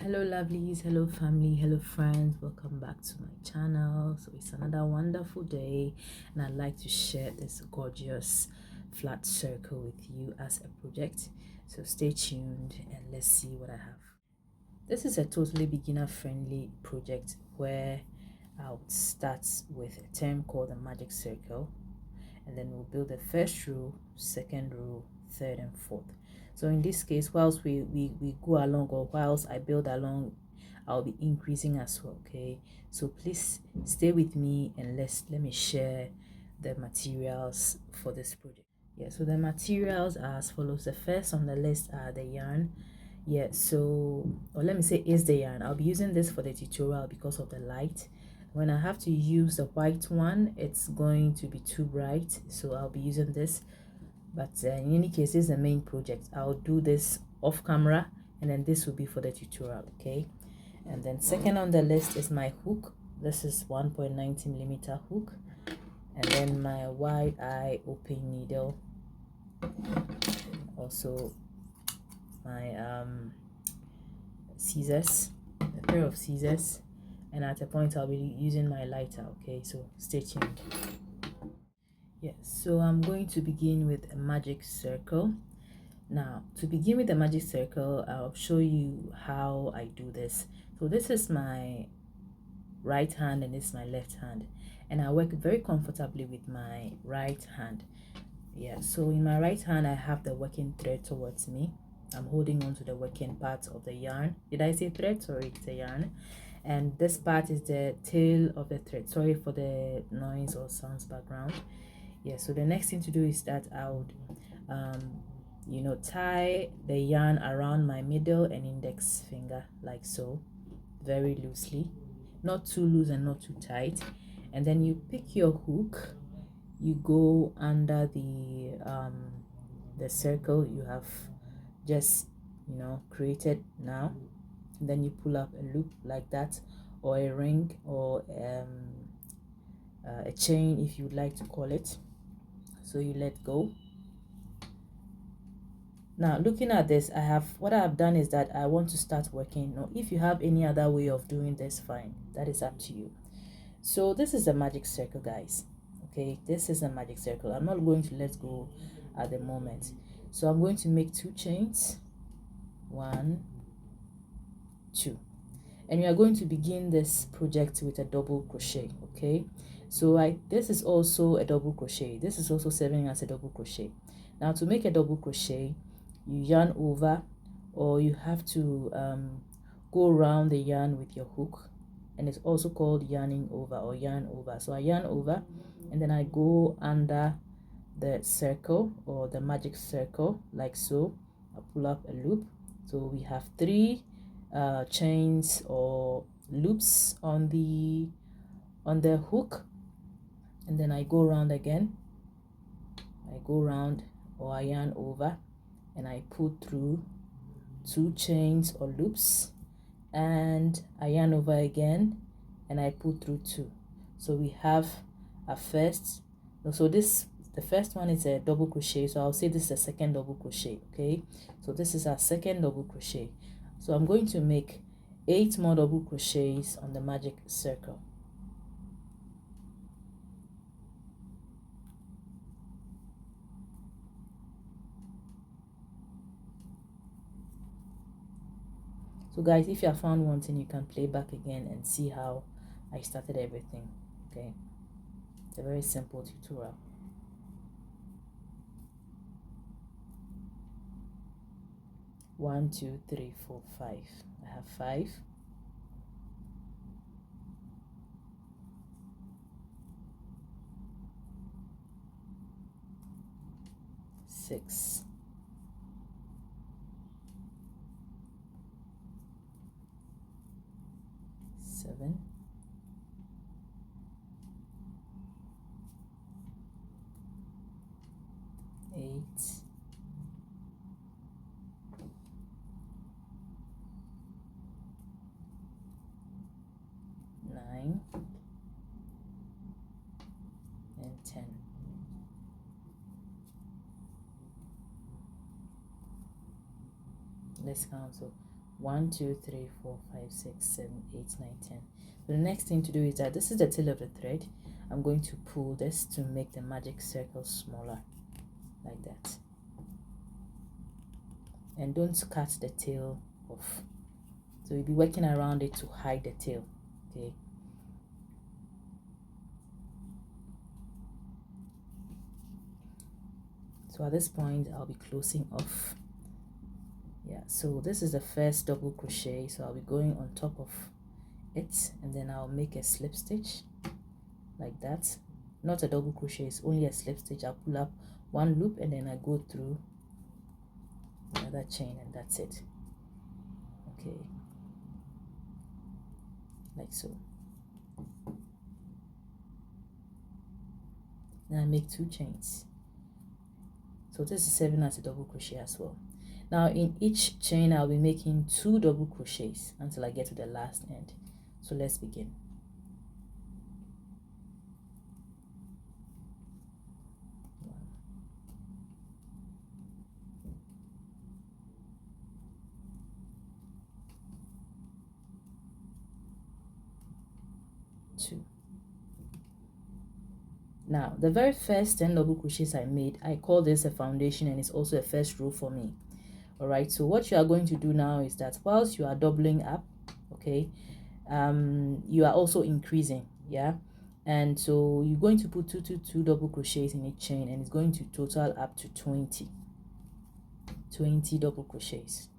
Hello lovelies, hello family, hello friends, welcome back to my channel. So it's another wonderful day and I'd like to share this gorgeous flat circle with you as a project. So stay tuned and let's see what I have. This is a totally beginner friendly project where I'll start with a term called the magic circle, and then we'll build the first row, second row, third and fourth. So in this case, whilst we go along, or whilst I build along, I'll be increasing as well. Okay, so please stay with me and let me share the materials for this project. Yeah, so the materials are as follows. The first on the list are the yarn. Yeah, so, or let me say is the yarn. I'll be using this for the tutorial because of the light. When I have to use the white one, it's going to be too bright, so I'll be using this. But in any case, this is the main project. I'll do this off camera, and then this will be for the tutorial. Okay, and then second on the list is my hook. This is 1.90 millimeter hook, and then my wide eye open needle, also my scissors, a pair of scissors, and at a point I'll be using my lighter. Okay, so stay tuned. Yes, so I'm going to begin with a magic circle. Now, to begin with the magic circle, I'll show you how I do this. So this is my right hand and this is my left hand, and I work very comfortably with my right hand. Yeah, so in my right hand I have the working thread towards me. I'm holding on to the working part of the yarn. Did I say thread? Sorry, it's a yarn. And this part is the tail of the thread. Sorry for the noise or sounds background. Yeah, so the next thing to do is that I would tie the yarn around my middle and index finger like so, very loosely, not too loose and not too tight. And then you pick your hook, you go under the circle you have just created now, and then you pull up a loop like that, or a ring, or a chain if you would like to call it. So you let go. Now looking at this, what I've done is that I want to start working. Now if you have any other way of doing this, fine, that is up to you. So this is a magic circle, guys. Okay, this is a magic circle. I'm not going to let go at the moment, so I'm going to make 2 chains, 1, 2, and we are going to begin this project with a double crochet. Okay, so this is also a double crochet, this is also serving as a double crochet. Now to make a double crochet, you yarn over, or you have to go around the yarn with your hook, and it's also called yarning over or yarn over. So I yarn over, and then I go under the circle or the magic circle like so. I pull up a loop, so we have 3 chains or loops on the hook, and then I go around again. I go around, or I yarn over, and I pull through 2 chains or loops, and I yarn over again, and I pull through 2. So we have a first. So the first one is a double crochet, so I'll say this is a second double crochet. Okay, so this is our second double crochet. So I'm going to make 8 more double crochets on the magic circle. So guys, if you have found one thing, you can play back again and see how I started everything. Okay, it's a very simple tutorial. One, two, three, 4, 5. I have 5. 6, 7, 8, 9, and 10. Let's count. So 1 2 3 4 5 6 7 8 9 10. So the next thing to do is that this is the tail of the thread. I'm going to pull this to make the magic circle smaller, like that. And don't cut the tail off, so you'll be working around it to hide the tail. Okay, so at this point I'll be closing off. Yeah, so this is the first double crochet, so I'll be going on top of it, and then I'll make a slip stitch like that. Not a double crochet, it's only a slip stitch. I'll pull up one loop and then I go through another chain, and that's it. Okay, like so. Then I make 2 chains, so this is serving as a double crochet as well. Now in each chain I'll be making 2 double crochets until I get to the last end. So let's begin. 2. Now the very first 10 double crochets I made, I call this a foundation, and it's also a first row for me. All right, so what you are going to do now is that whilst you are doubling up, okay, you are also increasing, yeah, and so you're going to put 2 double crochets in each chain, and it's going to total up to 20 double crochets.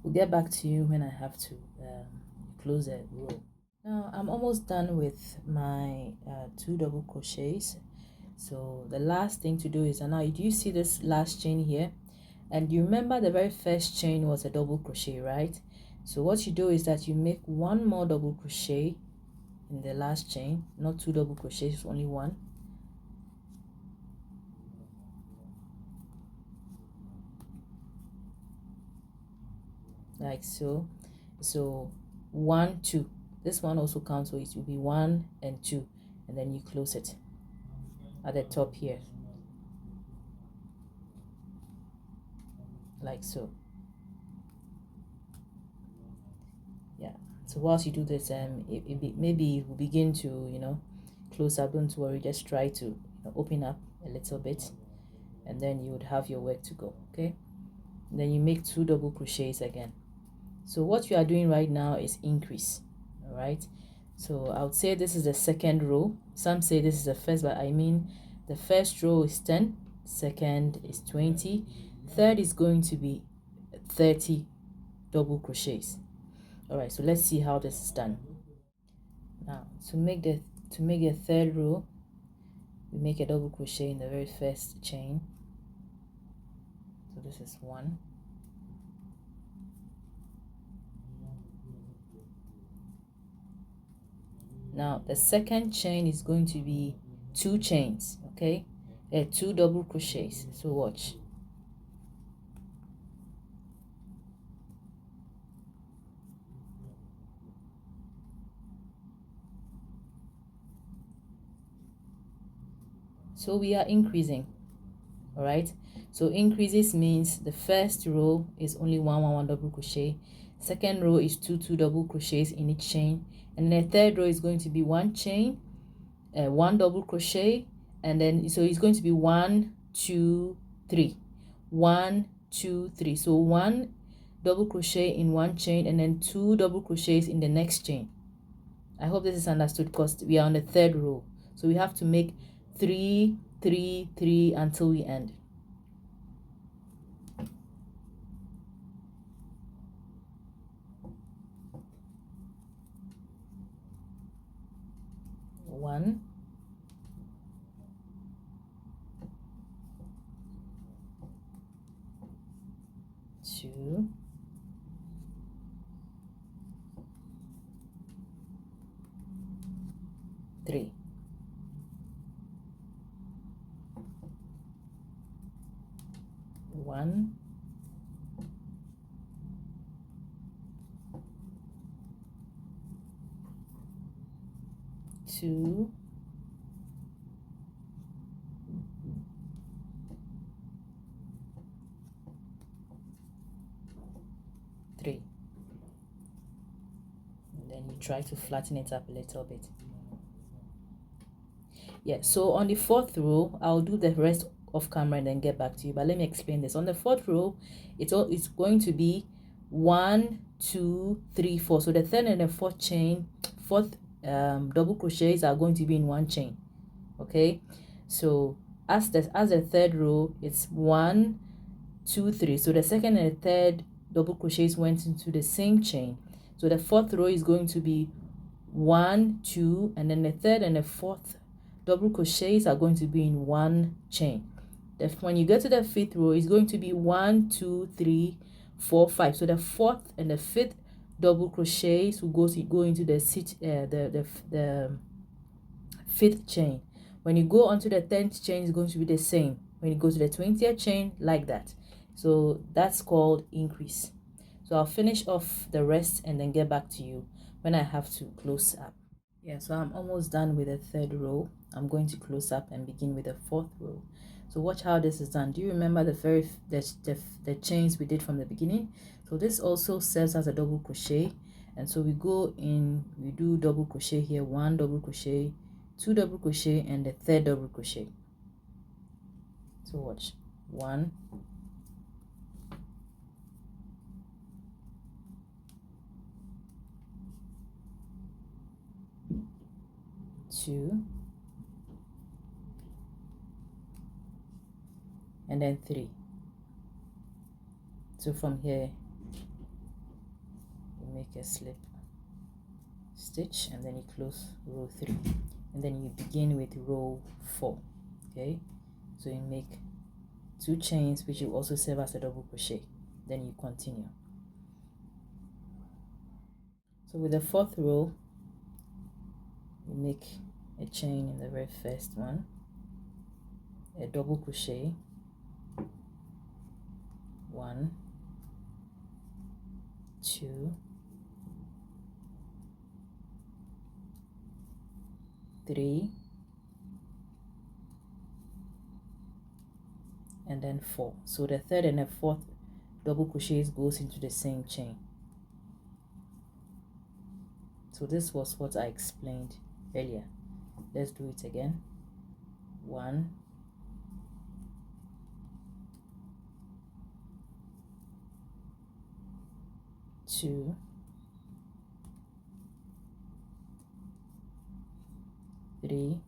We'll get back to you when I have to close a row. Now I'm almost done with my 2 double crochets. So the last thing to do is, now do you see this last chain here? And you remember the very first chain was a double crochet, right? So what you do is that you make 1 more double crochet in the last chain, not 2 double crochets, only 1. Like so. So 1 2, this one also counts, so it will be 1 and 2, and then you close it at the top here, like so. Yeah, so whilst you do this, maybe it will begin to, you know, close up. Don't worry, just try to, you know, open up a little bit, and then you would have your work to go. Okay, and then you make 2 double crochets again. So what you are doing right now is increase. All right, so I would say this is the second row. Some say this is the first, but I mean the first row is 10, second is 20, third is going to be 30 double crochets. All right, so let's see how this is done. Now to make the third row, we make a double crochet in the very first chain. So this is 1. Now the second chain is going to be 2 chains, okay, 2 double crochets. So watch. So we are increasing. All right, so increases means the first row is only 1 double crochet, second row is 2 double crochets in each chain, and the third row is going to be 1 chain, 1 double crochet, and then so it's going to be 1 2 3, 1 2 3. So 1 double crochet in 1 chain, and then 2 double crochets in the next chain. I hope this is understood, because we are on the third row, so we have to make 3 3 3 until we end. One, 2, 3, 1, 2, 3, and then you try to flatten it up a little bit. Yeah, so on the 4th row, I'll do the rest off camera and then get back to you, but let me explain this. On the 4th row, it's going to be 1, 2, 3, 4. So the 3rd and the 4th chain, 4th double crochets are going to be in one chain. Okay, so as the 3rd row, it's 1, 2, 3. So the 2nd and the 3rd double crochets went into the same chain. So the 4th row is going to be 1, 2, and then the 3rd and the 4th double crochets are going to be in one chain. When you get to the 5th row, it's going to be 1, 2, 3, 4, 5. So the 4th and the 5th double crochets will go into the 5th chain. When you go onto the 10th chain, it's going to be the same. When you go to the 20th chain, like that. So that's called increase. So I'll finish off the rest and then get back to you when I have to close up. Yeah, so I'm almost done with the 3rd row. I'm going to close up and begin with the 4th row. So watch how this is done. Do you remember the chains we did from the beginning? So this also serves as a double crochet, and so we go in, we do double crochet here, 1 double crochet, 2 double crochet, and the 3rd double crochet. So watch, 1, 2, and then 3. So from here you make a slip stitch and then you close row 3, and then you begin with row 4. Okay, so you make 2 chains, which will also serve as a double crochet, then you continue. So with the 4th row, you make a chain in the very first one, a double crochet, 1, 2, 3, and then 4. So the 3rd and the 4th double crochets goes into the same chain. So this was what I explained earlier. Let's do it again. 1, 2, 3,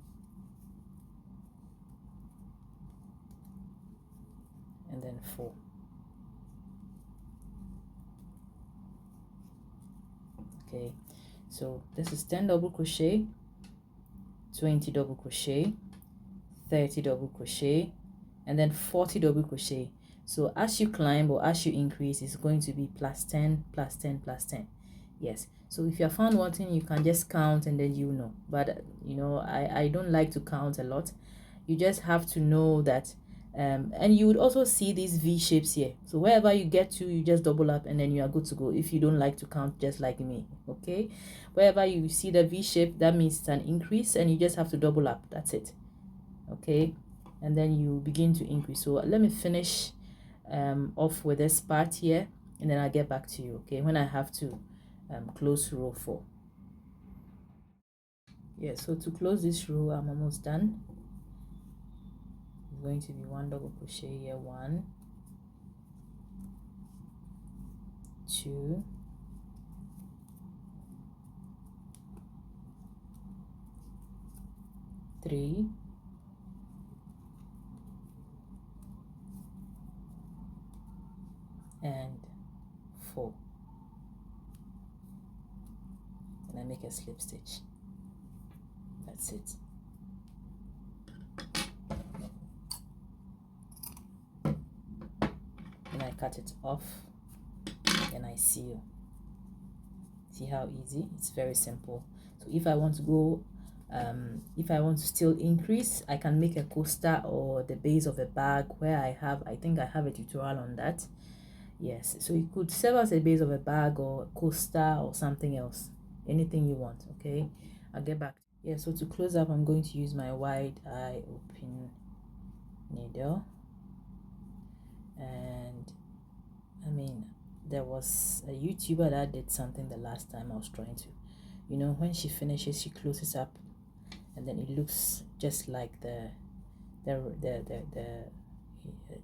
and then 4. Okay, so this is 10 double crochet, 20 double crochet, 30 double crochet, and then 40 double crochet. So as you climb or as you increase, it's going to be plus 10, plus 10, plus 10. Yes, so if you have found one thing, you can just count and then you know. But you know, I don't like to count a lot. You just have to know that. And you would also see these V shapes here. So wherever you get to, you just double up and then you are good to go, if you don't like to count just like me. Okay, wherever you see the V shape, that means it's an increase and you just have to double up. That's it. Okay, and then you begin to increase. So let me finish off with this part here, and then I'll get back to you, okay, when I have to close row 4. Yeah, so to close this row, I'm almost done. It's going to be 1 double crochet here, 1, 2, 3, and 4, and I make a slip stitch. That's it. And I cut it off and I seal. See how easy? It's very simple. So if I want to go, if I want to still increase, I can make a coaster or the base of a bag, where I think I have a tutorial on that. Yes, so you could serve as a base of a bag or a coaster or something else, anything you want. Okay, I'll get back. Yeah, so to close up, I'm going to use my wide eye open needle, and I mean, there was a YouTuber that did something the last time I was trying to, when she finishes, she closes up, and then it looks just like the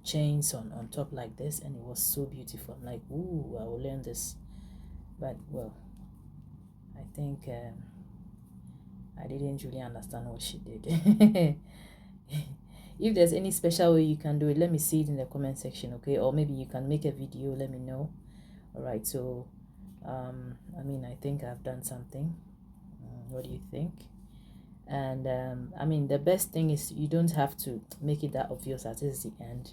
chains on top like this, and it was so beautiful. I'm like, ooh, I will learn this. But well, I think I didn't really understand what she did. If there's any special way you can do it, let me see it in the comment section, okay? Or maybe you can make a video, let me know. All right, so I mean, I think I've done something. What do you think? And I mean, the best thing is you don't have to make it that obvious that this is the end,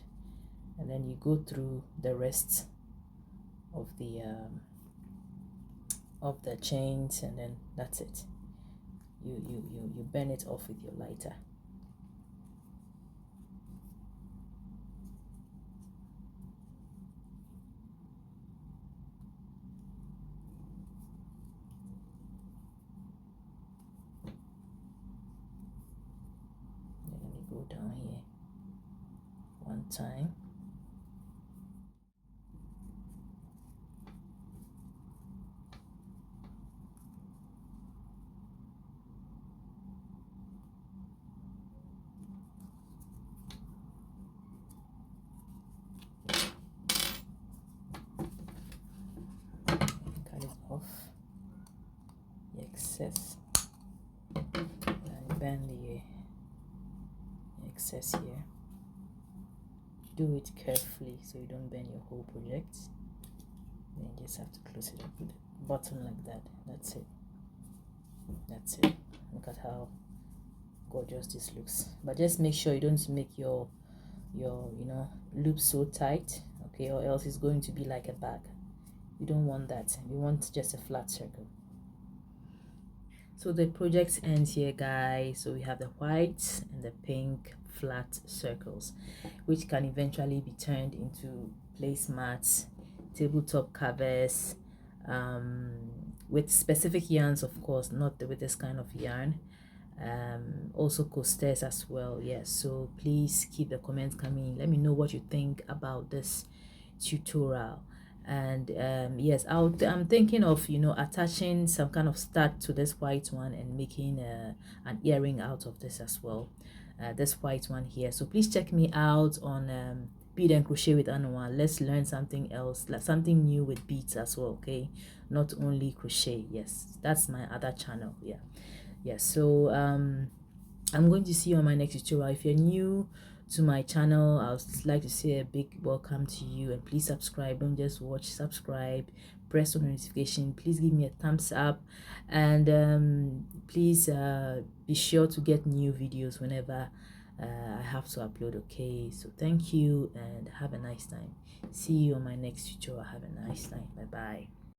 and then you go through the rest of the chains, and then that's it. You burn it off with your lighter. Let me go down here one time. Cut it off, the excess, and bend the excess here. Do it carefully so you don't bend your whole project. Then you just have to close it up with the bottom like that. That's it. That's it. Look at how gorgeous this looks. But just make sure you don't make your loop so tight, okay, or else it's going to be like a bag. You don't want that. You want just a flat circle. So the project ends here, guys. So we have the white and the pink flat circles, which can eventually be turned into placemats, tabletop covers, with specific yarns, of course, not with this kind of yarn. Also coasters as well. Yes, so please keep the comments coming. Let me know what you think about this tutorial. And yes, I'm thinking of attaching some kind of stud to this white one and making an earring out of this as well, this white one here. So please check me out on Bead and Crochet with Anua. Let's learn something else, like something new with beads as well, okay? Not only crochet. Yes, that's my other channel. Yeah, so I'm going to see you on my next tutorial. If you're new to my channel, I would like to say a big welcome to you, and please subscribe. Don't just watch, subscribe, press on notification. Please give me a thumbs up, and please be sure to get new videos whenever I have to upload, okay? So thank you and have a nice time. See you on my next tutorial. Have a nice time. Bye bye.